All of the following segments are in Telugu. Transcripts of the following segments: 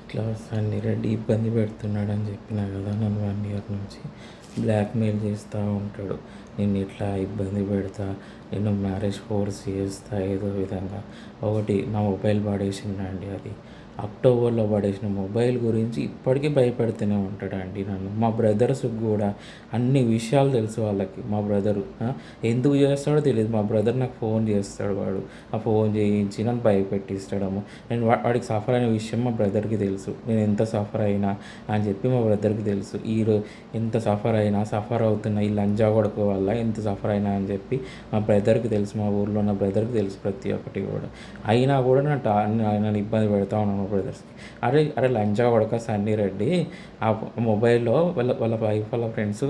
ఇట్లా సన్నీ రెడ్డి ఇబ్బంది పెడుతున్నాడని చెప్పినా కదా నన్ను 1 ఇయర్ నుంచి బ్లాక్మెయిల్ చేస్తూ ఉంటాడు. నిన్ను ఇట్లా ఇబ్బంది పెడతా, నేను మ్యారేజ్ ఫోర్స్ చేస్తా ఏదో విధంగా. ఒకటి నా మొబైల్ పడేసిండండి. అది అక్టోబర్లో పడేసిన మొబైల్ గురించి ఇప్పటికీ భయపెడుతూనే ఉంటాడండి నన్ను. మా బ్రదర్స్కి కూడా అన్ని విషయాలు తెలుసు వాళ్ళకి. మా బ్రదరు ఎందుకు చేస్తాడో తెలియదు. మా బ్రదర్ నాకు ఫోన్ చేస్తాడు, వాడు ఆ ఫోన్ చేయించి నన్ను భయపెట్టిస్తాడము. నేను వాడికి సఫర్ అయిన విషయం మా బ్రదర్కి తెలుసు. నేను ఎంత సఫర్ అయినా అని చెప్పి మా బ్రదర్కి తెలుసు. ఎంత సఫర్ అవుతున్నా ఈ లంజా కొడుకు వల్ల ఎంత సఫర్ అయినా అని చెప్పి మా బ్రదర్కి తెలుసు. మా ఊర్లో ఉన్న బ్రదర్కి తెలుసు ప్రతి ఒక్కటి కూడా. అయినా కూడా నన్ను ఇబ్బంది పెడతా ఉన్నాను మా బ్రదర్స్కి. అరే అరే లంజా కొడక సన్నీ రెడ్డి, ఆ మొబైల్లో వాళ్ళ వైఫ్ వాళ్ళ ఫ్రెండ్స్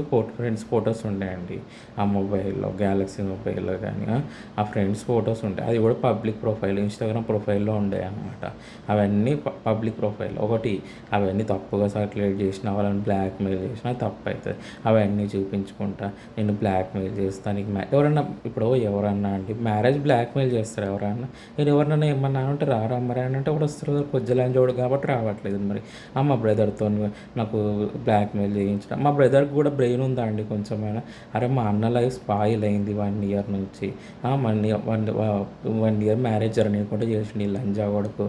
ఫొటోస్ ఉన్నాయండి. ఆ మొబైల్లో గ్యాలక్సీ మొబైల్లో కానీ ఆ ఫ్రెండ్స్ ఫొటోస్ ఉంటాయి. అది కూడా పబ్లిక్ ప్రొఫైల్, ఇన్స్టాగ్రామ్ ప్రొఫైల్లో ఉండే అనమాట. అవన్నీ పబ్లిక్ ప్రొఫైల్. ఒకటి అవన్నీ తప్పుగా సర్క్యులేట్ చేసిన, వాళ్ళని బ్లాక్మెయిల్ చేసినా తప్పు అవుతుంది. అవన్నీ చూపించుకుంటా నేను బ్లాక్మెయిల్ చేస్తాను నీకు ఎవరన్నా అండి మ్యారేజ్ బ్లాక్మెయిల్ చేస్తారు ఎవరన్నా? నేను ఎవరినైనా ఏమన్నా అంటే రారా మరి అని అంటే కూడా వస్తారు కదా, కొజ్జలాంజోడు కాబట్టి రావట్లేదు. మరి మా బ్రదర్తో నాకు బ్లాక్మెయిల్ చేయించడం. మా బ్రదర్కి కూడా బ్రెయిన్ ఉందా అండి కొంచెమైనా? అరే మా అన్న లైఫ్ స్పాయిల్ అయింది 1 ఇయర్ నుంచి. 1 ఇయర్ మ్యారేజ్ జరగనీయకుండా చేసిండు ఈ లంజా కొడుకు.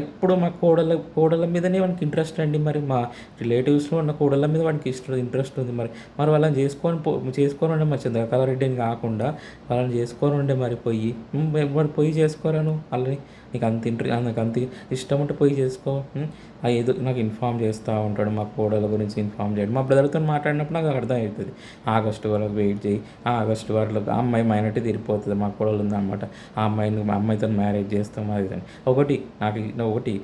ఎప్పుడు మా కోడళ్ళ మీదనే వానికి ఇంట్రెస్ట్ అండి. మరి మా రిలేటివ్స్లో ఉన్న కోడళ్ళ మీద వానికి ఇంట్రెస్ట్ ఉంది. మరి వాళ్ళని చేసుకొని ఉండే మరి చంద్రకళారెడ్డిని కాకుండా వాళ్ళని చేసుకొని ఉండే మరి పొయ్యి చేసుకోరాను వాళ్ళని. నాకు అంత ఇష్టం ఉంటే పొయ్యి చేసుకో. ఏదో నాకు ఇన్ఫామ్ చేస్తూ ఉంటాడు, మా కోడల గురించి ఇన్ఫామ్ చేయడం. మా బ్రదర్తో మాట్లాడినప్పుడు నాకు అర్థం అవుతుంది. ఆగస్టు వరకు వెయిట్ చేయి, ఆగస్టు వరకు ఆ అమ్మాయి మైనార్టీ తీరిపోతుంది. మా కోడలు ఉందన్నమాట, ఆ అమ్మాయితో మ్యారేజ్ చేస్తాం అది అని. ఒకటి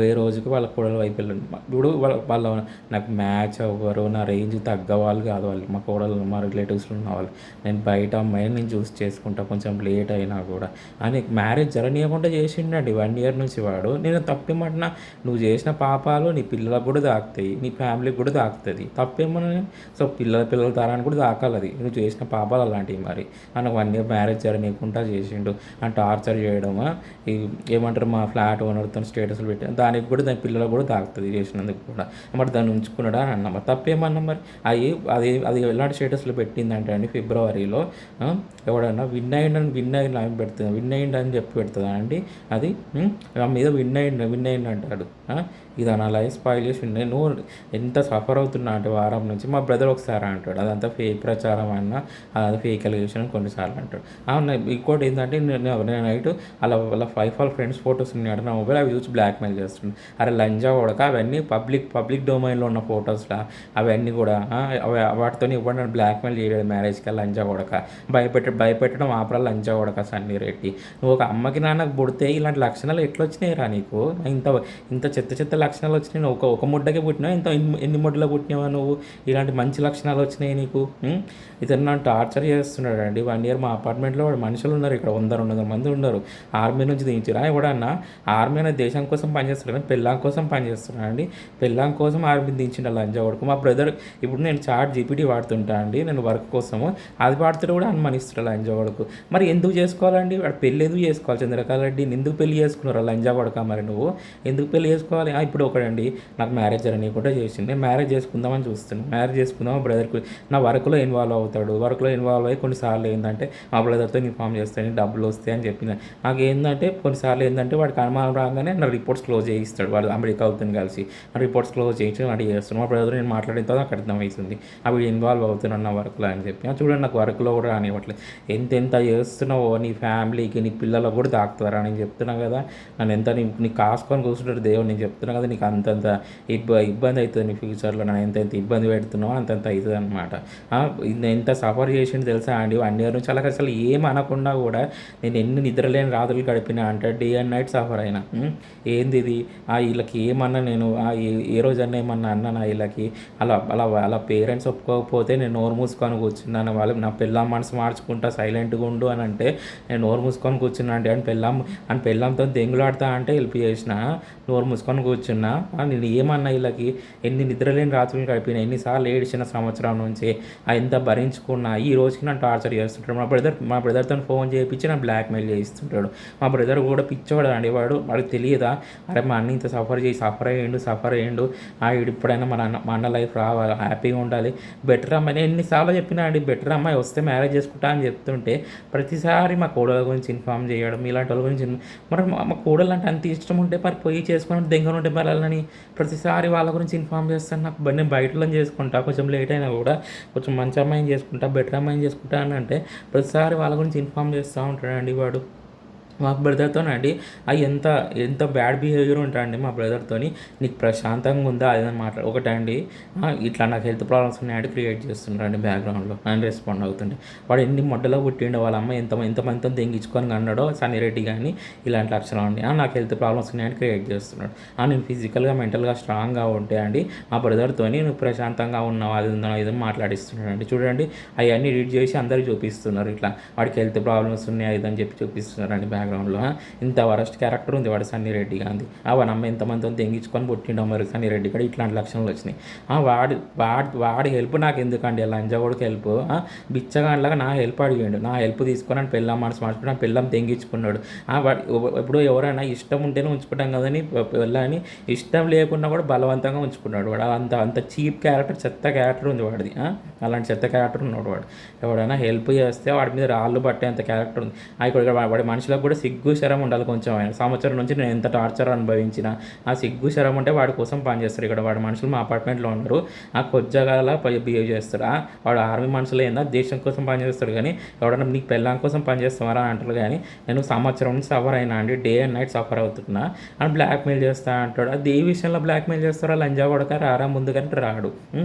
ఏ రోజుకి వాళ్ళ కోడలు వైపు వెళ్ళండి. ఇప్పుడు నాకు మ్యాచ్ అవ్వరు, నా రేంజ్ తగ్గవాళ్ళు కాదు వాళ్ళు. మా కోడలు మా రిలేటివ్స్లో ఉన్న వాళ్ళు. నేను బయట అమ్మాయిని నేను చూస్ చేసుకుంటా కొంచెం లేట్ అయినా కూడా అని మ్యారేజ్ జరగనీయకుండా చేసిండండి 1 ఇయర్ నుంచి వాడు. నేను తప్పేమంటున్నా, నువ్వు చేసిన పాపాలు నీ పిల్లలకు కూడా తాకుతాయి, నీ ఫ్యామిలీకి కూడా తాకుతుంది. తప్పేమన్నా? సో పిల్లల తరానికి కూడా తాకాలి అది. నువ్వు చేసిన పాపాలు అలాంటివి. మరి నాకు 1 ఇయర్ మ్యారేజ్ జరగనీయకుండా చేసిండు అని టార్చర్ చేయడం. ఏమంటారు మా ఫ్లాట్ ఓనర్తో స్టేటస్లు పెట్టాను, దానికి కూడా దాని పిల్లలకు కూడా తాకుతుంది చేసినందుకు కూడా. మరి దాన్ని ఉంచుకున్నాడా అని అన్నా. మరి తప్పేమన్నా? మరి అది ఎలాంటి స్టేటస్లో పెట్టిందంటే అండి, ఫిబ్రవరిలో ఎవడన్నా విన్ అయ్యిండు అని పెడుతుంది. విన్ అయ్యిండు అని చెప్పి పెడుతుందా అండి అది? నా మీద విన్ అయ్యిండు అంటాడు. ఇది నా లైఫ్ స్పాయిల్ చేసి నేను ఎంత సఫర్ అవుతున్నా అంటే వారం నుంచి. మా బ్రదర్ ఒకసారి అంటాడు అదంతా ఫేక్ ప్రచారం అన్నా, అది ఫేక్ ఎలిగేషన్ అని కొన్నిసార్లు అంటాడు. ఇంకోటి ఏంటంటే నేను నైట్ వాళ్ళ వాళ్ళ ఫ్రెండ్స్ ఫొటోస్ ఉన్నాడు నా మొబైల్, అవి చూసి బ్లాక్మెయిల్ చేస్తున్నాడు. అరే లంజా కొడక, అవన్నీ పబ్లిక్ డొమైన్లో ఉన్న ఫొటోస్లా అవన్నీ కూడా వాటితో ఇవ్వండి నన్ను బ్లాక్మెయిల్ చేయలేదు మ్యారేజ్కి. లంజా కొడక భయపెట్టడం ఆపరా లంజా కొడక సన్నీ రెడ్డి. నువ్వు ఒక అమ్మకి నాన్నకు పుడితే ఇలాంటి లక్షణాలు ఎట్లా వచ్చినాయి రా నీకు? ఇంత చెత్త లక్షణాలు వచ్చినాయి. నువ్వు ఒక ముడ్డకే పుట్టినావు, ఎన్ని ముడ్డలో పుట్టినావా నువ్వు? ఇలాంటి మంచి లక్షణాలు వచ్చినాయి నీకు? ఇతను నన్ను టార్చర్ చేస్తున్నాడు అండి 1 ఇయర్. మా అపార్ట్మెంట్లో మనుషులు ఉన్నారు, ఇక్కడ 100-200 మంది ఉన్నారు. ఆర్మీ నుంచి దించిరా ఎవడన్నా? ఆర్మీ అనేది దేశం కోసం పనిచేస్తారు కానీ పెళ్ళాం కోసం పనిచేస్తున్నాడు అండి. పెళ్ళాం కోసం ఆర్మీ దించిండు లంజా కొడుకు. మా బ్రదర్ ఇప్పుడు నేను చాట్ జీపీటీ వాడుతుంటా అండి, నేను వర్క్ కోసము. అది వాడుతుంటే కూడా అనుమానిస్తున్నాడు లంజా కొడుకు. మరి ఎందుకు చేసుకోవాలండి వాడు? పెళ్ళి ఎందుకు చేసుకోవాలి? చంద్రకళ రెడ్డిని ఎందుకు పెళ్లి చేసుకున్నారు లంజా కొడక? మరి నువ్వు ఎందుకు పెళ్లి చేసుకోవాలి? ఇప్పుడు ఒకడండి నాకు మ్యారేజ్ జరగనీయకుండా చేసింది. నేను మ్యారేజ్ చేసుకుందామని చూస్తున్నాను. మ్యారేజ్ చేసుకుందాం బ్రదర్కి నా వర్క్లో ఇన్వాల్వ్ అవుతాడు. వర్క్లో ఇన్వాల్వ్ అయ్యి కొన్నిసార్లు ఏంటంటే మా బ్రదర్తో ఇన్ఫామ్ చేస్తాను డబ్బులు వస్తాయి అని చెప్పిన. నాకు ఏంటంటే కొన్నిసార్లు ఏంటంటే వాడికి అనుమానం రాగానే నా రిపోర్ట్స్ క్లోజ్ చేయిస్తాడు. వాడు అమెరికా అవుతుంది కలిసి నా రిపోర్ట్స్ క్లోజ్ చేయించి వాడు చేస్తాను. మా బ్రదర్ నేను మాట్లాడిన తర్వాత నాకు అర్థమవుతుంది అవి ఇన్వాల్వ్ అవుతున్నాను నా వర్క్లో అని చెప్పి. చూడండి నాకు వర్క్లో కూడా రానివ్వట్లేదు. ఎంత చేస్తున్నావో నీ ఫ్యామిలీకి నీ పిల్లలకు కూడా తాకుతారా నేను చెప్తున్నా కదా. నన్ను ఎంత నీకు కాసుకొని కూర్చుంటాడు దేవుడు. నేను చెప్తున్నా కదా నీకు అంతంత ఇబ్బంది అవుతుంది నీ ఫ్యూచర్లో. నన్ను ఎంత ఇబ్బంది పెడుతున్నావో అంతంత అవుతుంది అనమాట. ఎంత సఫర్ చేసిండు తెలుసా అండి 1 ఇయర్ నుంచి. అసలు ఏం అనకుండా కూడా నేను ఎన్ని నిద్రలేని రాత్రులు గడిపినా అంటే డే అండ్ నైట్ సఫర్ అయినా. ఏంది ఇది? వీళ్ళకి ఏమన్నా నేను ఏ రోజన్నా ఏమన్నా అన్నా వీళ్ళకి? అలా పేరెంట్స్ ఒప్పుకోకపోతే నేను నోరు మూసుకొని కూర్చున్నాను. వాళ్ళు నా పిల్ల మనసు మార్చుకుంటా సైలెంట్గా ఉండు అని అంటే నేను నోరు మూసుకొని కూర్చున్నా అంటే అని పిల్ల పిల్లంతో దెంగులాడుతా అంటే హెల్ప్ చేసిన, నోరు మూసుకొని కూర్చున్నా. నేను ఏమన్నా వీళ్ళకి ఎన్ని నిద్రలేని రాత్రులు గడిపిన, ఎన్నిసార్లు ఏడిచిన సంవత్సరం నుంచి ఎంత భరించుకున్నా, ఈ రోజుకి నన్ను టార్చర్ చేస్తుంటాడు. మా బ్రదర్తో ఫోన్ చేయించి నన్ను బ్లాక్మెయిల్ చేయిస్తుంటాడు. మా బ్రదర్ కూడా పిచ్చోడు అండి, వాడికి తెలియదా, అరే మా అన్న ఇంత సఫర్ అయ్యిండు వీడు ఇప్పుడైనా మా అన్న లైఫ్ రావాలి, హ్యాపీగా ఉండాలి, బెటర్ అమ్మాయి. నేను ఎన్నిసార్లు చెప్పినా అండి, బెటర్ అమ్మాయి వస్తే మ్యారేజ్ చేసుకుంటా అని చెప్తుంటే ప్రతిసారి మా కోడల గురించి ఇన్ఫామ్ చేయడం, ఇలాంటి వాళ్ళ గురించి మరి మా కోడలు అంటే అంత ఇష్టం ఉంటే మరి పొయ్యి చేసుకుని దెంగను ఉంటే వాళ్ళని ప్రతిసారి వాళ్ళ గురించి ఇన్ఫామ్ చేస్తాను. నాకు నేను బయటలో చేసుకుంటా, కొంచెం లేట్ అయినా కూడా కొంచెం మంచి అమ్మాయిని చేసుకుంటా, బెటర్ అమ్మాయిని చేసుకుంటా అని అంటే ప్రతిసారి వాళ్ళ గురించి ఇన్ఫామ్ చేస్తూ ఉంటాడండి వాడు. మా బ్రదర్తోనండి అది ఎంత ఎంత బ్యాడ్ బిహేవియర్ ఉంటాయండి మా బ్రదర్తోని. నీకు ప్రశాంతంగా ఉందా అదేదని ఒకటండి, ఇట్లా నాకు హెల్త్ ప్రాబ్లమ్స్ ఉన్నాయంటే క్రియేట్ చేస్తుంటారండి బ్యాక్గ్రౌండ్లో అని రెస్పాండ్ అవుతుండే. వాడు ఎన్ని మొడ్డలో పుట్టిండో, వాళ్ళ అమ్మ ఎంతమందితో తెంగించుకొని అన్నాడో సన్నిరెడ్డి కానీ ఇలాంటి లక్షణాలు ఉండి నాకు హెల్త్ ప్రాబ్లమ్స్ ఉన్నాయని క్రియేట్ చేస్తున్నాడు. నేను ఫిజికల్గా మెంటల్గా స్ట్రాంగ్గా ఉంటే అండి మా బ్రదర్తోని నువ్వు ప్రశాంతంగా ఉన్నావు అది ఉందో ఇది మాట్లాడిస్తున్నాడు అండి. చూడండి అవన్నీ ఎడిట్ చేసి అందరికి చూపిస్తున్నారు, ఇట్లా వాడికి హెల్త్ ప్రాబ్లమ్స్ ఉన్నాయి అదని చెప్పి చూపిస్తున్నారండి బ్యాక్గ్రౌండ్లో. ఇంత వరస్ట్ క్యారెక్టర్ ఉంది వాడు సన్నిరెడ్డి గాంధీ. వాడి అమ్మ ఎంతమందితో తెంగించుకొని పుట్టిండో మరి సన్నిరెడ్డి కూడా ఇట్లాంటి లక్షణాలు వచ్చినాయి. వాడి హెల్ప్ నాకు ఎందుకండి, లంజగొడికి హెల్ప్, బిచ్చగాండ్లాగా నా హెల్ప్ అడిగాడు, నా హెల్ప్ తీసుకొని అని పెళ్ళం మనసు మార్చుకుని పెళ్ళం తెంగించుకున్నాడు. వాడు ఇప్పుడు ఎవరైనా ఇష్టం ఉంటేనే ఉంచుకుంటాం కదని వెళ్ళని, ఇష్టం లేకుండా కూడా బలవంతంగా ఉంచుకున్నాడు వాడు. అంత చీప్ క్యారెక్టర్, చెత్త క్యారెక్టర్ ఉంది వాడిది. అలాంటి చెత్త క్యారెక్టర్ ఉన్నాడు వాడు. ఎవడైనా హెల్ప్ చేస్తే వాడి మీద రాళ్ళు పట్టేంత క్యారెక్టర్ ఉంది. ఇక్కడ వాడి మనుషులకు కూడా సిగ్గు శరం ఉండాలి కొంచెం. ఆయన సంవత్సరం నుంచి నేను ఎంత టార్చర్ అనుభవించిన ఆ సిగ్గు శరం ఉంటే వాడి కోసం పనిచేస్తారు. ఇక్కడ వాడి మనుషులు మా అపార్ట్మెంట్లో ఉన్నారు, కొజ్జగాల బిహేవ్ చేస్తాడు. వాడు ఆర్మీ మనుషులు ఏందా దేశం కోసం పనిచేస్తాడు, కానీ ఎవడన్నా నీకు పెళ్ళాం కోసం పనిచేస్తామరా అని అంటారు. కానీ నేను సంవత్సరం నుంచి సఫర్ అయినా అండి, డే అండ్ నైట్ సఫర్ అవుతున్నా అని బ్లాక్మెయిల్ చేస్తా అంటాడు. అది ఏ విషయంలో బ్లాక్మెయిల్ చేస్తారో లంజా కొడక రారా ముందుగానే రాడు.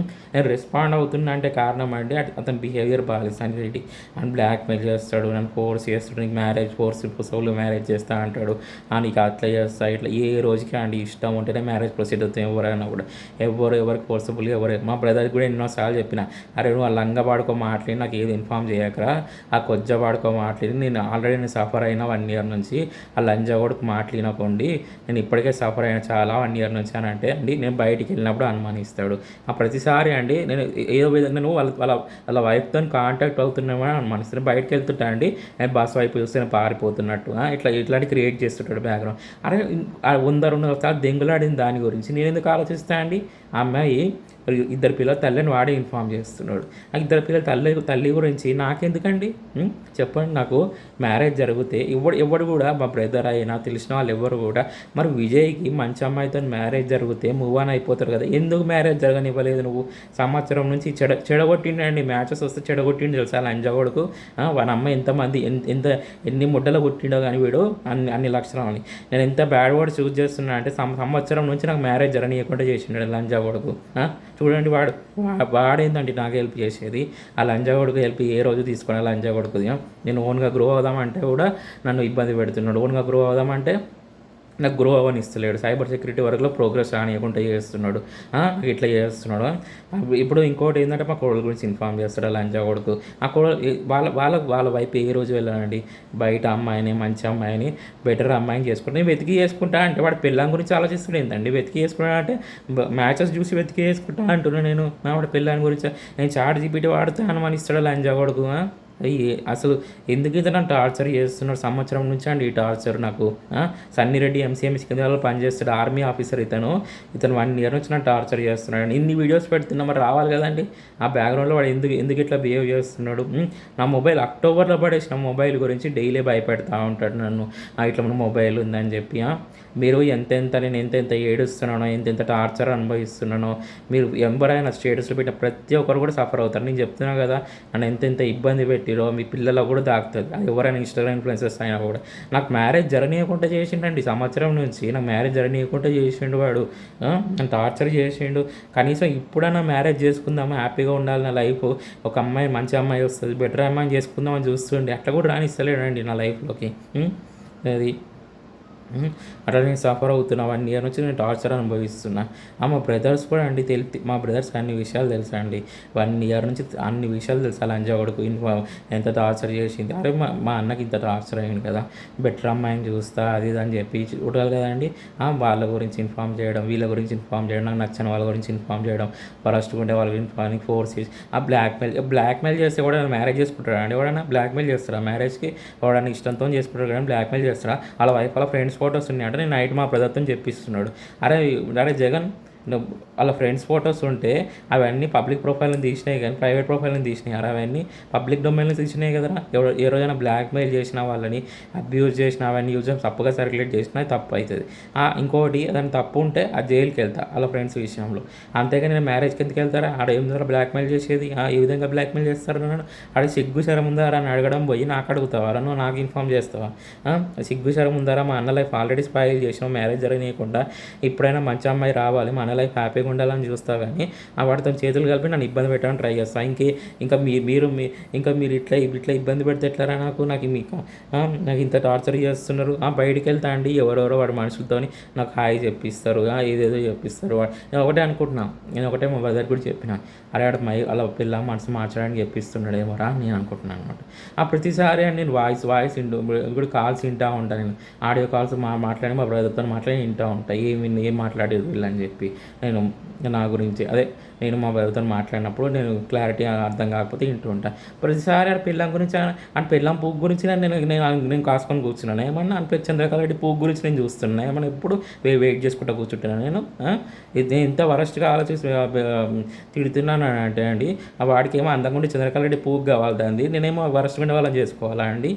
నేను రెస్పాండ్ అవుతున్నా అంటే కారణం అండి అతని బిహేవియర్ బాగాలేదు సన్నిరెడ్డి. అని బ్లాక్మెయిల్ చేస్తాడు, నన్ను ఫోర్స్ చేస్తాడు, నీకు మ్యారేజ్ సోలో మ్యారేజ్ చేస్తా అంటాడు. నీకు అట్లా చేస్తా ఇట్లా. ఏ రోజుకి అండి ఇష్టం ఉంటేనే మ్యారేజ్ ప్రొసీడ్ అవుతాం ఎవరైనా కూడా. ఎవరికి ఫోర్సబుల్గా మా బ్రదర్కి కూడా ఎన్నోసార్లు చెప్పిన, అరే నువ్వు ఆ లంగా పాడుకో మాట్లాడి నాకు ఏది ఇన్ఫామ్ చేయకరా, ఆ కొజ్జ పాడుకో మాట్లాడి నేను ఆల్రెడీ నేను సఫర్ అయినా 1 year నుంచి, ఆ లంజా కొడుకు మాట్లాడినకోండి నేను ఇప్పటికే సఫర్ అయినా చాలా 1 year నుంచి అని అంటే అండి నేను బయటికి వెళ్ళినప్పుడు అనుమానిస్తాడు. ప్రతిసారి అండి నేను ఏదో విధంగా నేను వాళ్ళ వైఫ్తో కాంటాక్ట్ అవుతున్నామని అనుమానిస్తాను. బయటకు వెళ్తుంటా అండి నేను బస్ వైపు చూస్తే నేను పారిపోతున్నట్టు ఇట్లాంటి క్రియేట్ చేస్తుంటాడు బ్యాక్గ్రౌండ్. అరే 100 సార్లు దెంగులాడింది దాని గురించి నేను ఎందుకు ఆలోచిస్తా అండి. ఆ అమ్మాయి 2 పిల్లల తల్లిని వాడే ఇన్ఫామ్ చేస్తున్నాడు. ఆ 2 పిల్లల తల్లి గురించి నాకెందుకండి చెప్పండి. నాకు మ్యారేజ్ జరిగితే ఎవడు కూడా మా బ్రదర్ అయినా తెలిసిన వాళ్ళు ఎవరు కూడా మరి విజయ్కి మంచి అమ్మాయితో మ్యారేజ్ జరిగితే మూవ్ ఆన్ అయిపోతారు కదా, ఎందుకు మ్యారేజ్ జరగనివ్వలేదు నువ్వు? సంవత్సరం నుంచి చెడగొట్టిండండి, మ్యాచెస్ వస్తే చెడగొట్టిండు తెలుసా లంజగొడుకు. వాళ్ళ అమ్మాయి ఎన్ని ముడ్డలు కొట్టిండో కానీ వీడు అన్ని లక్షణాలని. నేను ఎంత బ్యాడ్ వర్డ్ చూస్ చేస్తున్నా అంటే సంవత్సరం నుంచి నాకు మ్యారేజ్ జరగనీయకుండా చేసిండు లంజగొడుకు. చూడండి వాడేందండి నాకు హెల్ప్ చేసేది. ఆ లంజాగొడుకు హెల్ప్ ఏ రోజు తీసుకుని లంజాగొడుకుది. నేను ఓన్గా గ్రో అవుదామంటే కూడా నన్ను ఇబ్బంది పెడుతున్నాడు. ఓన్గా గ్రో అవుదామంటే నాకు గ్రో అవ్వనిస్తలేడు. సైబర్ సెక్యూరిటీ వరకులో ప్రోగ్రెస్ రానియకుండా చేస్తున్నాడు, ఇట్లా చేస్తున్నాడు. ఇప్పుడు ఇంకోటి ఏంటంటే మా కోడల గురించి ఇన్ఫామ్ చేస్తాడు లంజా కొడుకు. ఆ కోడలు వాళ్ళ వైపు ఏ రోజు వెళ్ళానండి, బయట అమ్మాయిని మంచి అమ్మాయిని బెటర్ అమ్మాయిని చేసుకుంటా నేను వెతికి చేసుకుంటా అంటే వాడు పిల్లం గురించి ఆలోచిస్తాడు. ఏంటండి వెతికి చేసుకుంటా అంటే మ్యాచెస్ చూసి వెతికి చేసుకుంటా అంటున్నా నేను. వాడి పిల్లని గురించి నేను చాట్ జీపీటీ వాడితే అనుమానిస్తాడు లంజా కొడుకు. అసలు ఎందుకు ఇతను టార్చర్ చేస్తున్నాడు సంవత్సరం నుంచి అండి ఈ టార్చర్ నాకు. సన్నిరెడ్డి ఎంసీఎంసీ కింద పనిచేస్తాడు, ఆర్మీ ఆఫీసర్ ఇతను 1 year నుంచి నన్ను టార్చర్ చేస్తున్నాడు. ఇన్ని వీడియోస్ పెడుతున్నా మరి రావాలి కదండి. ఆ బ్యాక్గ్రౌండ్లో వాడు ఎందుకు ఇట్లా బిహేవ్ చేస్తున్నాడు. నా మొబైల్ అక్టోబర్లో పడేసిన మొబైల్ గురించి డైలీ భయపెడతా ఉంటాడు నన్ను, ఇట్లా మన మొబైల్ ఉందని చెప్పి. మీరు నేను ఎంతెంత ఏడుస్తున్నానో ఎంతెంత టార్చర్ అనుభవిస్తున్నానో మీరు ఎవరైనా స్టేటస్లో పెట్టిన ప్రతి ఒక్కరు కూడా సఫర్ అవుతారు. నేను చెప్తున్నా కదా, నన్ను ఎంతెంత ఇబ్బంది పెట్టిరో మీ పిల్లలకు కూడా దాకుతుంది. అది ఎవరైనా ఇన్స్టాగ్రామ్ ఇన్ఫ్లుయెన్సర్స్ అయినా కూడా. నాకు మ్యారేజ్ జరగనీయకుండా చేసిండండి సంవత్సరం నుంచి. నాకు మ్యారేజ్ జరగనీయకుండా చేసిండు వాడు, నన్ను టార్చర్ చేసిండు. కనీసం ఇప్పుడైనా మ్యారేజ్ చేసుకుందామా, హ్యాపీగా ఉండాలి నా లైఫ్, ఒక అమ్మాయి మంచి అమ్మాయి వస్తుంది బెటర్ అమ్మాయిని చేసుకుందామని చూస్తుండే, అట్లా కూడా రానిస్తలేడండి నా లైఫ్లోకి. అది అట్లా నేను సఫర్ అవుతున్నా 1 ఇయర్ నుంచి నేను టార్చర్ అనుభవిస్తున్నా. మా బ్రదర్స్ కూడా అండి మా బ్రదర్స్‌కి అన్ని విషయాలు తెలుసా అండి. 1 ఇయర్ నుంచి అన్ని విషయాలు తెలుసు. ఆ లంజా కొడుకు ఎంత టార్చర్ చేసింది. అరే మా అన్నకి ఇంత టార్చర్ అయ్యింది కదా! బెటర్ అమ్మాయిని చూస్తా అది ఇది అని చెప్పి చూడాలి కదండీ. వాళ్ళ గురించి ఇన్ఫార్మ్ చేయడం, వీళ్ళ గురించి ఇన్ఫార్మ్ చేయడం, నాకు నచ్చని వాళ్ళ గురించి ఇన్ఫార్మ్ చేయడం, వరస్ట్‌గా ఉండే వాళ్ళ గురించి ఫోర్స్ చేసి బ్లాక్‌మెయిల్ చేస్తే ఎవడైనా మ్యారేజ్ చేసుకుంటాడా అండి? ఎవడైనా బ్లాక్‌మెయిల్ చేస్తారా మ్యారేజ్‌కి? ఎవడైనా ఇష్టంతో చేసుకుంటారు కానీ బ్లాక్‌మెయిల్ చేస్తారా? వాళ్ళ వైఫ్ వాళ్ళ ఫ్రెండ్స్ ఫోటోస్ ఉన్నాయంటే నేను నైట్ మా బ్రదర్‌తోని చెప్పిస్తున్నాడు. అరే అరే జగన్, వాళ్ళ ఫ్రెండ్స్ ఫొటోస్ ఉంటే అవన్నీ పబ్లిక్ ప్రొఫైల్‌ని తీసినాయి కానీ ప్రైవేట్ ప్రొఫైల్‌ని తీసినాయి. అవన్నీ పబ్లిక్ డొమైన్‌లో తీసినాయి కదరా. ఏ రోజైనా బ్లాక్‌మెయిల్ చేసిన వాళ్ళని, అబ్యూజ్ చేసిన అవన్నీ యూజ్ తప్పుగా సర్క్యులేట్ చేసినా తప్పు అవుతుంది. ఇంకోటి దాని తప్పు ఉంటే ఆ జైలుకి వెళ్తా వాళ్ళ ఫ్రెండ్స్ విషయంలో. అంతేగాని నేను మ్యారేజ్కి ఎందుకు వెళ్తారా? ఆడ ఏం ద్వారా బ్లాక్‌మెయిల్ చేసేది? ఏ విధంగా బ్లాక్‌మెయిల్ చేస్తారు నన్ను? ఆడ సిగ్గు శరం ఉందారా అని అడగడం పోయి నాకు అడుగుతావా? నువ్వు నాకు ఇన్ఫార్మ్ చేస్తావా? సిగ్గు శరం ఉందారా? మా అన్న లైఫ్ ఆల్రెడీ స్పాయిల్ చేసినావు మ్యారేజ్ జరగనీయకుండా. ఇప్పుడైనా మంచి అమ్మాయి రావాలి, మన లైఫ్ హ్యాపీగా ఉండాలని చూస్తావు కానీ వాటితో చేతులు కలిపి నన్ను ఇబ్బంది పెట్టడానికి ట్రై చేస్తాను. ఇంకా మీరు ఇట్లా ఇబ్బంది పెడితే ఎట్లరా? నాకు ఇంత టార్చర్ చేస్తున్నారు. బయటికి వెళ్తా అండి, ఎవరెవరో వాడి మనుషులతోని నాకు హాయ్ చెప్పిస్తారు, ఏదేదో చెప్పిస్తారు. నేను ఒకటే అనుకుంటున్నా, నేను ఒకటే మా బ్రదర్ కూడా చెప్పిన, అరే ఆడ అలా పిల్ల మనసు మార్చడానికి చెప్పిస్తున్నాడేమో రా నేను అనుకుంటున్నాను అనమాట. ప్రతిసారి నేను వాయిస్ ఇప్పుడు కాల్స్ వింటూ ఉంటాను. నేను ఆడియో కాల్స్ మాట్లాడి మా బ్రదర్తో మాట్లాడి వింటూ ఉంటాను. ఏం మాట్లాడేది వీళ్ళని చెప్పి నేను నా గురించి నేను మా బ్రదర్తో మాట్లాడినప్పుడు నేను క్లారిటీ అర్థం కాకపోతే వింటూ ఉంటాను. ప్రతిసారి ఆ పిల్లం గురించి పిల్లం పువ్వు గురించి నేను కాసుకొని కూర్చున్నాను. ఏమన్నా చంద్రకళ రెడ్డి పువ్వు గురించి నేను చూస్తున్నాను. ఏమన్నా ఎప్పుడు వెయిట్ చేసుకుంటూ కూర్చుంటున్నాను నేను. ఇది ఎంత వరస్ట్గా ఆలోచిస్తే తిడుతున్నాను అంటే అండి, వాడికి ఏమో అందంగా ఉండి చంద్రకళ రెడ్డి పువ్వు కావాలి దాన్ని, నేనేమో వరస్ట్గా ఉండే వాళ్ళని చేసుకోవాలా అండి?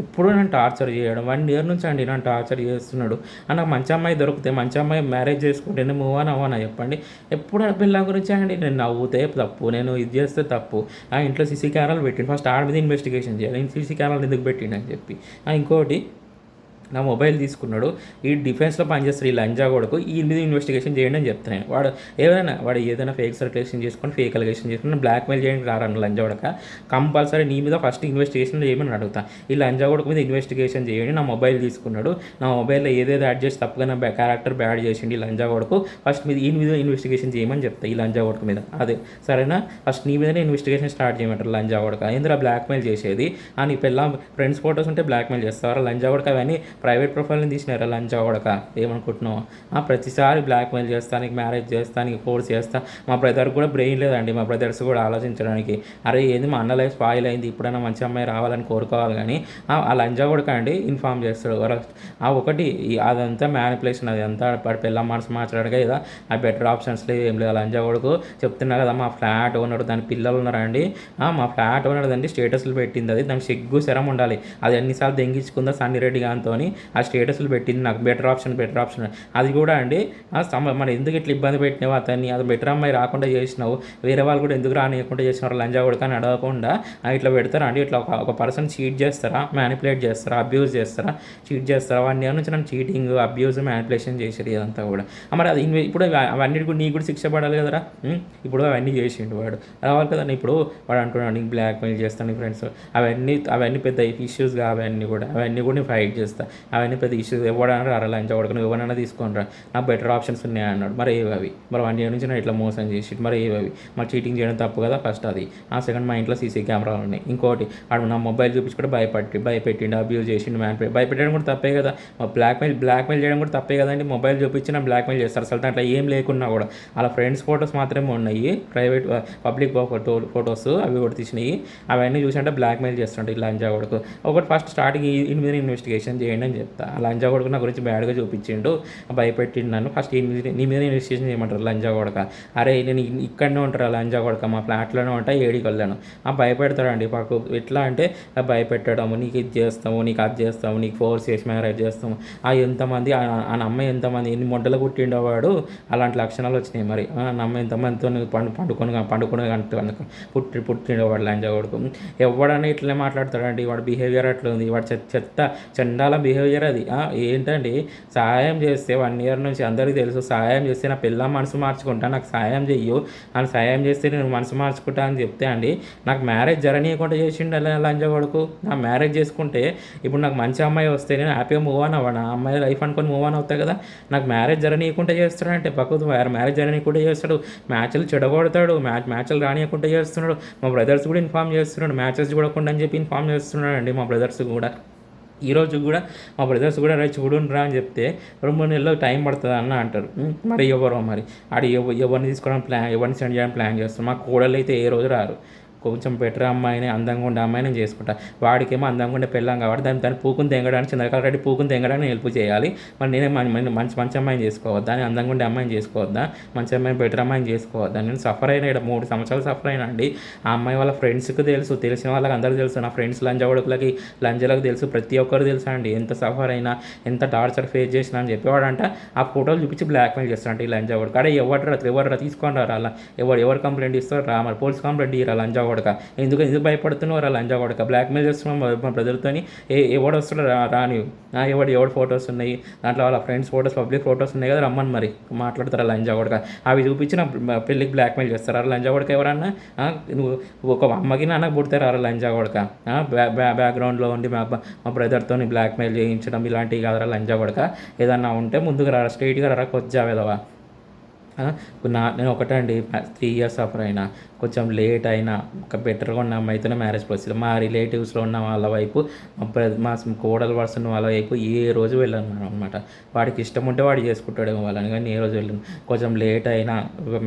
ఎప్పుడు నన్ను టార్చర్ చేయడం 1 ఇయర్ నుంచి అండి నన్ను టార్చర్ చేస్తున్నాడు. నాకు మంచి అమ్మాయి దొరికితే మంచి అమ్మాయి మ్యారేజ్ చేసుకుంటే నేను మూవ్ ఆన్ అవ్వనా చెప్పండి? ఎప్పుడు పిల్ల గురించి అండి నేను నవ్వుతే తప్పు, నేను ఇది చేస్తే తప్పు. ఇంట్లో సీసీ కెమెరాలు పెట్టిండు, ఫస్ట్ ఆడ మీద ఇన్వెస్టిగేషన్ చేయాలి. సీసీ కెమెరాలు ఎందుకు పెట్టిండు అని చెప్పి. ఇంకోటి నా మొబైల్ తీసుకున్నాడు, ఈ డిఫెన్స్లో పనిచేస్తారు ఈ లంజా కొడుకు, ఈ మీద ఇన్వెస్టిగేషన్ చేయండి అని చెప్తున్నాను. వాడు ఏదైనా ఫేక్ సర్క్యులేషన్ చేసుకొని ఫేక్ అలిగేషన్ చేసుకుని బ్లాక్మెయిల్ చేయడానికి రారన్న లంజా కొడక. కంపల్సరీ నీ మీద ఫస్ట్ ఇన్వెస్టిగేషన్ చేయమని అడుగుతా. ఈ లంజా కొడుకు మీద ఇన్వెస్టిగేషన్ చేయండి. నా మొబైల్ తీసుకున్నాడు, నా మొబైల్లో ఏదేదో యాడ్ చేసి తప్పుగా నా క్యారెక్టర్ బ్యాడ్ చేసిండి ఈ లంజా కొడుకు, ఫస్ట్ ఈ మీద ఇన్వెస్టిగేషన్ చేయమని చెప్తా. ఈ లంజా కొడుకు మీద సరేనా? ఫస్ట్ నీ మీదనే ఇన్వెస్టిగేషన్ స్టార్ట్ చేయమంటారు లంజా కొడక. ఎందుకు బ్లాక్మెయిల్ చేసేది? నీ పిల్ల ఫ్రెండ్స్ ఫోటోస్ ఉంటే బ్లాక్మెయిల్ చేస్తారా లంజా కొడక? అవన్నీ ప్రైవేట్ ప్రొఫైల్ని తీసినారా లంచ్ అవ్వడక? ఏమనుకుంటున్నావు? ప్రతిసారి బ్లాక్మెయిల్ చేస్తా, నీకు మ్యారేజ్ చేస్తా, నీకు ఫోర్స్ చేస్తా. మా బ్రదర్ కూడా బ్రెయిన్ లేదండి, మా బ్రదర్స్ కూడా ఆలోచించడానికి. అరే ఏంది మా అన్న లైఫ్ స్పాయిల్ అయింది, ఇప్పుడైనా మంచి అమ్మాయి రావాలని కోరుకోవాలి కానీ ఆ లంజా కూడా అండి ఇన్ఫార్మ్ చేస్తాడు. ఒకటి అదంతా మ్యానిపులేషన్, అది అంతా పిల్ల మనసు మార్చడానికి కదా. ఆ బెటర్ ఆప్షన్స్ లేవు, ఏం లేదు. లంజా కొడుకు చెప్తున్నా కదా, మా ఫ్లాట్ ఓనర్ దాని పిల్లలు ఉన్నారండి, మా ఫ్లాట్ ఓనర్ దండి స్టేటస్లు పెట్టింది, అది దానికి సిగ్గు శరం ఉండాలి. అది ఎన్నిసార్లు దెంగించుకుందా సన్నిరెడ్డి గారితో ఆ స్టేటస్లు పెట్టింది. నాకు బెటర్ ఆప్షన్ అది కూడా అండి. మరి ఎందుకు ఇట్లా ఇబ్బంది పెట్టినావు అతన్ని, అది బెటర్ అమ్మాయి రాకుండా చేసినావు, వేరే వాళ్ళు కూడా ఎందుకు రానియకుండా చేసినారు లంజా కొడుకు అని అడగకుండా ఇట్లా పెడతారా అండి? ఇట్లా ఒక పర్సన్ చీట్ చేస్తారా, మ్యానిపులేట్ చేస్తారా, అబ్యూజ్ చేస్తారా, చీట్ చేస్తారా? 1 ఇయర్ నుంచి నన్ను చీటింగ్, అబ్యూజ్, మ్యానిపులేషన్ చేసేది ఇదంతా కూడా. మరి అది ఇప్పుడు అవన్నీ కూడా నీకు కూడా శిక్ష పడాలి కదరా. ఇప్పుడు అవన్నీ చేసిండు వాడు, రావాలి కదా. ఇప్పుడు వాడు అంటున్నాడు నీకు బ్లాక్మెయిల్ చేస్తాను నీ ఫ్రెండ్స్, అవన్నీ పెద్ద ఇష్యూస్ అవన్నీ కూడా నేను ఫైట్ చేస్తాను. అవన్నీ పెద్ద ఇష్యూస్. ఎవడన్నా రా లంచ్ అవ్వడం, నువ్వు ఎవరన్నా తీసుకొని రా, నాకు బెటర్ ఆప్షన్స్ ఉన్నాయి అన్నాడు. మరి ఏవి? మరి 1 ఇయర్ నుంచి నేను ఇట్లా మోసం చేసి మరి ఏవి? మరి చీటింగ్ చేయడం తప్పు కదా ఫస్ట్ అది. సెకండ్ మా ఇంట్లో సీసీ కెమెరాలు ఉన్నాయి. ఇంకోటి వాడు నా మొబైల్ చూపించుకుంటే భయపెట్టిండు, అబ్యూజ్ చేసిండు, భయపెట్టడం కూడా తప్పే కదా. బ్లాక్మెయిల్ చేయడం కూడా తప్పే కదండి. మొబైల్ చూపించి నా బ్లాక్మెయిల్ చేస్తారు. అసలు దాంట్లో ఏం లేకున్నా కూడా అలా ఫ్రెండ్స్ ఫొటోస్ మాత్రమే ఉన్నాయి, ప్రైవేట్ పబ్లిక్ ఫొటోస్ అవి కూడా తీసినాయి. అవన్నీ చూసి బ్లాక్మెయిల్ చేస్తుంటే ఇలా లంజా కొడుకు. ఒకటి ఫస్ట్ స్టార్టింగ్ ఈ మీద ఇన్వెస్టిగేషన్ చేయండి అని చెప్తా. ఆ లంజా కొడుకు నా గురించి బ్యాడ్గా చూపించిండు, భయపెట్టిండు నన్ను. ఫస్ట్ నీ మీద ఇన్వెస్టిగేషన్ చేయమంటారు లంజా కొడక. అరే నేను ఇక్కడనే ఉంటారు లంజా కొడక, మా ఫ్లాట్లోనే ఉంటా, ఏడికి వెళ్ళాను. భయపెడతాడండి పాకు. ఎట్లా అంటే భయపెట్టడము, నీకు ఇది చేస్తాము, నీకు అది చేస్తాము, నీకు ఫోర్స్ చేసి మ్యారేజ్ చేస్తాము. ఎంతమంది ఆ అమ్మాయి ఎంతమంది ఎన్ని మొడ్డలు పుట్టిండో వాడు, అలాంటి లక్షణాలు వచ్చినాయి. మరి నమ్మ ఎంతమందితో పండుకొని పుట్టిండో వాడు లంజా కొడుకు. ఎవడన్నా ఇట్లనే మాట్లాడతాడండి, వాడు బిహేవియర్ అట్లా ఉంది. వాడు చెత్త చండాల బిహేవియర్ బిహేవియర్ అది. ఏంటండి సహాయం చేస్తే 1 ఇయర్ నుంచి అందరికీ తెలుసు. సహాయం చేస్తే నా పిల్ల మనసు మార్చుకుంటా, నాకు సహాయం చెయ్యు అని సహాయం చేస్తే నేను మనసు మార్చుకుంటా అని చెప్తే అండి, నాకు మ్యారేజ్ జరగనీయకుండా చేసిండు లంజ కొడుకు. నా మ్యారేజ్ చేసుకుంటే ఇప్పుడు నాకు మంచి అమ్మాయి వస్తే నేను హ్యాపీగా మూవ్ ఆన్ అవ్వను, ఆ అమ్మాయి లైఫ్ అనుకొని మూవ్ ఆన్ అవుతాయి కదా. నాకు మ్యారేజ్ జరగనీయకుండా చేస్తాడంటే పక్కకు మ్యారేజ్ జరగనీయకుండా చేస్తాడు, మ్యాచ్లు చెడగొడతాడు, మ్యాచ్లు రానియకుండా చేస్తున్నాడు. మా బ్రదర్స్ కూడా ఇన్ఫామ్ చేస్తున్నాడు, మ్యాచెస్ చూడకుండా అని చెప్పి ఇన్ఫామ్ చేస్తున్నాడు అండి మా బ్రదర్స్ కూడా. ఈరోజు కూడా మా బ్రదర్స్ కూడా రే చూడుండ్రా అని చెప్తే 2-3 నెలలు టైం పడుతుంది అన్న అంటారు. మరి ఎవరో మరి ఆడు ఎవరిని తీసుకోవడం ప్లాన్, ఎవరిని సెండ్ చేయడం ప్లాన్ చేస్తారు. మా కోడలు అయితే ఏ రోజు రారు. కొంచెం బెటర్ అమ్మాయిని, అందంగా ఉండే అమ్మాయిని నేను చేసుకుంటా. వాడికేమో అందంగా ఉండే పెళ్ళాం కాబట్టి దాన్ని పూకుని తెంగడానికి, చంద్రకాల రెడ్డి పూకుని తెంగడానికి హెల్ప్ చేయాలి. మరి నేనే మంచి అమ్మాయిని చేసుకోవద్దా, అని అందంగా ఉండే అమ్మాయిని చేసుకోవద్దా, మంచి అమ్మాయిని బెటర్ అమ్మాయిని చేసుకోవద్దా. నేను సఫర్ అయినా ఇక్కడ 3 సంవత్సరాలు సఫర్ అయినా అండి. ఆ అమ్మాయి వాళ్ళ ఫ్రెండ్స్కి తెలుసు, తెలిసిన వాళ్ళకి అందరికీ తెలుసు, నా ఫ్రెండ్స్ లంజవడుకులకి లంజలకు తెలుసు, ప్రతి ఒక్కరు తెలుసా అండి. ఎంత సఫర్ అయినా, ఎంత టార్చర్ ఫేస్ చేసినా అని చెప్పేవాడంట. ఆ ఫోటోలు చూపించి బ్లాక్మెయిల్ చేస్తాడంట ఈ లంజావాడు. అడే ఎవరు తీసుకొని రా, అలా ఎవరు కంప్లైంట్ ఇస్తారు రా, మరి పోలీస్ కంప్లైంట్ ఇయ్యరా లంజావాడు. ఎందుకు భయపడుతున్నావు రా లంజా కొడక, బ్లాక్మెయిల్ చేస్తున్నాం మా బ్రదర్తోని. ఎవడు వస్తాడు రాని, ఎవడు ఫొటోస్ ఉన్నాయి దాంట్లో, వాళ్ళ ఫ్రెండ్స్ ఫొటోస్, పబ్లిక్ ఫొటోస్ ఉన్నాయి కదా, రమ్మని మరి మాట్లాడతారా లంజా కొడక. అవి చూపించి నా పెళ్ళికి బ్లాక్మెయిల్ చేస్తారా లంజా కొడక. ఎవరన్నా నువ్వు ఒక అమ్మకి నాన్నకు పుడతారా లంజా కొడక. బ్యాక్గ్రౌండ్లో ఉండి మా బ్రదర్తో బ్లాక్మెయిల్ చేయించడం ఇలాంటివి కాదరా లంజా కొడక. ఏదన్నా ఉంటే ముందుకు రా, స్ట్రైట్గా రా, కొజ్జావేదవా. నేను ఒకటే అండి, 3 ఇయర్స్ సఫర్ అయినా, కొంచెం లేట్ అయినా ఒక బెటర్గా ఉన్న అమ్మాయితోనే మ్యారేజ్ ప్రొసీజర్. మా రిలేటివ్స్లో ఉన్న వాళ్ళ వైపు, మా కోడలు వస్తున్న వాళ్ళ వైపు ఏ రోజు వెళ్ళను అనమాట. వాడికి ఇష్టం ఉంటే వాడు చేసుకుంటాడేమో వాళ్ళని, కానీ ఏ రోజు వెళ్ళను. కొంచెం లేట్ అయినా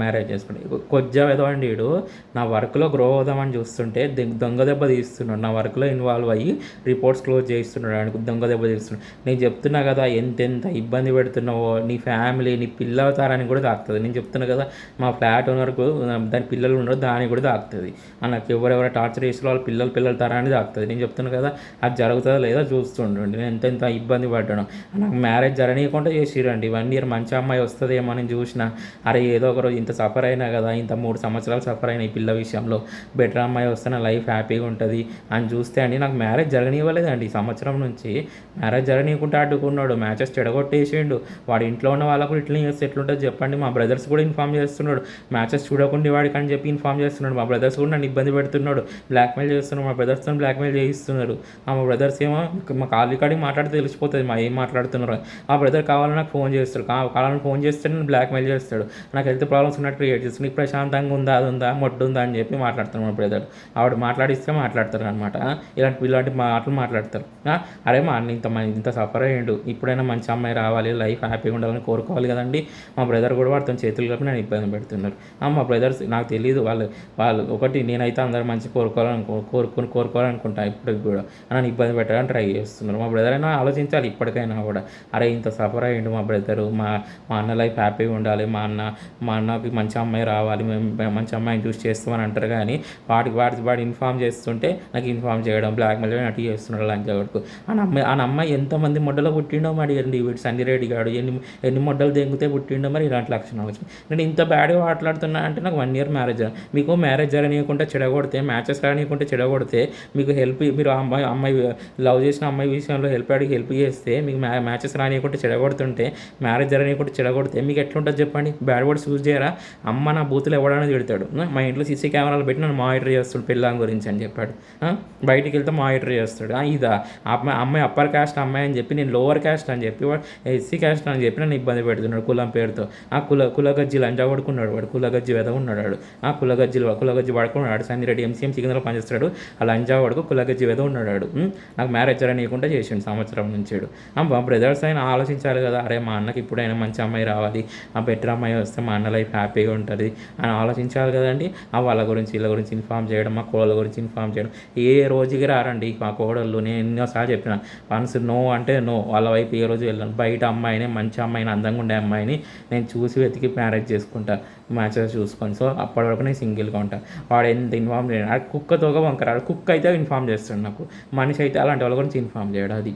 మ్యారేజ్ చేసుకుంటే కొంచెం ఏదో అండి. వీడు నా వర్క్లో గ్రో అవుదామని చూస్తుంటే దొంగ దెబ్బ తీస్తున్నాడు. నా వర్క్లో ఇన్వాల్వ్ అయ్యి రిపోర్ట్స్ క్లోజ్ చేస్తున్నాడు, ఆయనకు దొంగ దెబ్బ తీస్తున్నాడు. నేను చెప్తున్నా కదా, ఎంతెంత ఇబ్బంది పెడుతున్నావో నీ ఫ్యామిలీ, నీ పిల్లల తరానికి కూడా తాకుతుంది. నేను చెప్తున్నా కదా, మా ఫ్లాట్ ఓనర్కు దాని పిల్లలు ఉన్నారు, దానికి కూడా తాకుతుంది. నాకు ఎవరెవరైనా టార్చర్ చేసిన వాళ్ళ పిల్లల తరాన్ని తాకుతుంది. నేను చెప్తున్నా కదా, అది జరుగుతుందో లేదో చూస్తుండండి. నేను ఎంత ఇబ్బంది పడ్డాను. నాకు మ్యారేజ్ జరగనీయకుండా చేసిరండి. 1 ఇయర్ మంచి అమ్మాయి వస్తుందేమో అని చూసిన, అరే ఏదో ఒకరోజు ఇంత సఫర్ అయినా కదా, ఇంత 3 సంవత్సరాలు సఫర్ అయినా ఈ పిల్ల విషయంలో, బెటర్ అమ్మాయి వస్తే నా లైఫ్ హ్యాపీగా ఉంటుంది అని చూస్తే అండి, నాకు మ్యారేజ్ జరగనివ్వలేదండి. ఈ సంవత్సరం నుంచి మ్యారేజ్ జరగనీయకుండా అడ్డుకున్నాడు, మ్యాచెస్ చెడగొట్టేసిండు. వాడి ఇంట్లో ఉన్న వాళ్ళకు ఇట్లా చేస్తే ఎట్లుంటుంది చెప్పండి. మా బ్రదర్స్ కూడా ఇన్ఫామ్ చేస్తున్నాడు, మ్యాచెస్ చూడకుండా వాడికి అని చెప్పి ఇన్ఫామ్ చేస్తున్నాడు. మా బ్రదర్స్ కూడా నన్ను ఇబ్బంది పెడుతున్నాడు, బ్లాక్మెయిల్ చేస్తున్నాడు. మా బ్రదర్స్తో బ్లాక్మెయిల్ చేయిస్తున్నారు. మా బ్రదర్స్ ఏమో మా కాడికి మాట్లాడితే తెలిసిపోతుంది మా ఏం మాట్లాడుతున్నారో. మా బ్రదర్ కావాలని నాకు ఫోన్ చేస్తాడు, కావాలని ఫోన్ చేస్తే నేను బ్లాక్మెయిల్ చేస్తాడు. నాకు హెల్త్ ప్రాబ్లమ్స్ ఉన్నట్టు క్రియేట్ చేస్తాడు. నీకు ప్రశాంతంగా ఉందా, అది ఉందా, మొడ్డు ఉందా అని చెప్పి మాట్లాడుతాను మా బ్రదర్. ఆవిడ మాట్లాడిస్తే మాట్లాడతారు అనమాట. ఇలాంటి మాటలు మాట్లాడతారు. అరే మా అన్న ఇంత సఫర్ అయ్యిండు, ఇప్పుడైనా మంచి అమ్మాయి రావాలి, లైఫ్ హ్యాపీగా ఉండాలని కోరుకోవాలి కదండి. మా బ్రదర్ కూడా వాడితో చేతులు కలిపి నన్ను ఇబ్బంది పెడుతున్నారు. మా బ్రదర్స్ నాకు తెలియదు, వాళ్ళు ఒకటి నేనైతే అందరూ మంచి కోరుకోవాలనుకుంటా ఇప్పటికి కూడా, నన్ను ఇబ్బంది పెట్టడానికి ట్రై చేస్తున్నారు. మా బ్రదర్ అయినా ఆలోచించాలి ఇప్పటికైనా కూడా. అరే ఇంత సఫర్ అయ్యిండు మా బ్రదరు, మా అన్న లైఫ్ హ్యాపీగా ఉండాలి, మా అన్నకి మంచి అమ్మాయి రావాలి, మేము మంచి అమ్మాయిని చూసి చేస్తామని అంటారు. కానీ వాడు ఇన్ఫామ్ చేస్తుంటే నాకు ఇన్ఫామ్ చేయడం, బ్లాక్మెయిల్ చేయడం అటు చేస్తున్నాడు లంచగొడుకు. ఆ అమ్మాయి ఎంతమంది మొడ్డలో పుట్టిండో మరి అండి. వీడు సంజయరెడ్డి గాడు ఎన్ని మొడ్డలు దెంగితే పుట్టిండో మరి ఇలాంటి లక్షణాలు వచ్చినాయి. నేను ఇంత బ్యాడ్గా మాట్లాడుతున్నా అంటే నాకు 1 ఇయర్ మ్యారేజ్. మీకు మ్యారేజ్ జరగనీయకుంటే చెడగొడితే, మ్యాచెస్ రానియకుంటే చెడగొడితే, మీకు మీరు అమ్మాయి లవ్ చేసిన అమ్మాయి విషయంలో హెల్ప్ చేస్తే, మీకు మ్యాచెస్ రానియకుంటే చెడగొడుతుంటే, మ్యారేజ్ జరగనీయకుంటే చెడగొడితే మీకు ఎట్లుంటుంది చెప్పండి. బ్యాడ్ వర్డ్స్ యూజ్ చేయరా? అమ్మ నా బూతులు ఎవడని తిడతాడు. మా ఇంట్లో సీసీ కెమెరాలు పెట్టి నన్ను మానిటర్ చేస్తాడు పిల్లం గురించి అని చెప్పాడు. బయటికి వెళ్తే మానిటర్ చేస్తాడు. ఇదా అమ్మాయి అప్పర్ క్యాస్ట్ అమ్మాయి అని చెప్పి, నేను లోవర్ క్యాస్ట్ అని చెప్పి, వాడు ఎస్సీ క్యాస్ట్ అని చెప్పి నన్ను ఇబ్బంది పెడుతున్నాడు కులం పేరుతో. కులగజ్జి లంజా పడుకున్నాడు వాడు, కులగజ్జి వెద ఉన్నాడు. కులగజ్జి పడుకున్నాడు. సంజిరెడ్డి ఎంసీఎం సికింద్రాలో పనిచేస్తాడు. ఆ లంజా వాడుకు కులగజ్జి వెద ఉన్నాడు. నాకు మ్యారేజ్ జరగనీయకుండా చేసిండు సంవత్సరం నుంచి. మా బ్రదర్స్ అయినా ఆలోచించాలి కదా, అరే మా అన్నకి ఇప్పుడైనా మంచి అమ్మాయి రావాలి, ఆ బెటర్ అమ్మాయి వస్తే మా అన్న లైఫ్ హ్యాపీగా ఉంటుంది అని ఆలోచించాలి కదండి. వాళ్ళ గురించి వీళ్ళ గురించి ఇన్ఫామ్ చేయడం, మా కోడల గురించి ఇన్ఫామ్ చేయడం. ఏ రోజుకి రారండి మా కోడళ్ళు. నేను ఎన్నోసార్లు చెప్పిన, వన్స్ నో అంటే నో, వాళ్ళ వైపు ఏ రోజు వెళ్ళాను. బయట అమ్మాయిని, మంచి అమ్మాయిని, అందంగా ఉండే అమ్మాయిని నేను చూసి వెతికి మ్యారేజ్ చేసుకుంటా, మ్యాచెస్ చూసుకొని. సో అప్పటి వరకు నేను సింగిల్గా ఉంటాను. వాడు ఎంత ఇన్ఫామ్ చేయడు. కుక్కతోగా వంకరాడు. కుక్క అయితే ఇన్ఫామ్ చేస్తాడు నాకు, మనిషి అయితే అలాంటి వాళ్ళ గురించి ఇన్ఫామ్ చేయడు. అది